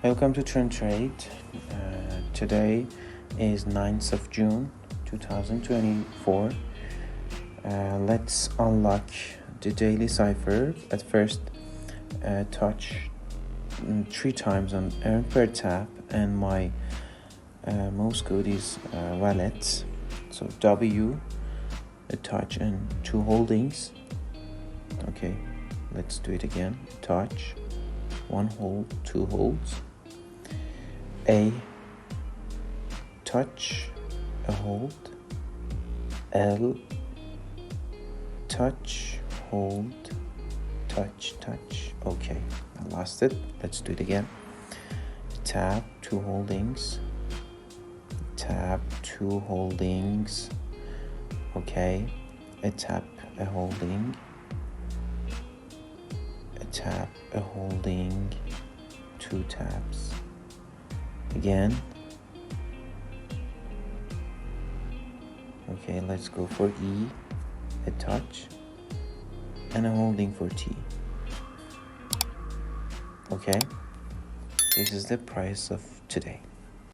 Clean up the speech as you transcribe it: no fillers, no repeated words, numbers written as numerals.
Welcome to Trend Trade. Today is 9th of June 2024. Let's unlock the daily cipher. At first, touch 3 times on earn per tap, and my most code is wallet. So W, a touch and 2 holdings. Okay, let's do it again. Touch, 1 hold, 2 holds. A, touch, a hold. L, touch, hold, touch. Okay, I lost it. Let's do it again. Tap, 2 holdings. Tap, 2 holdings. Okay, a tap, a holding. A tap, a holding, 2 taps. Again. Okay, let's go for E, a touch, and a holding for T. Okay, this is the price of today.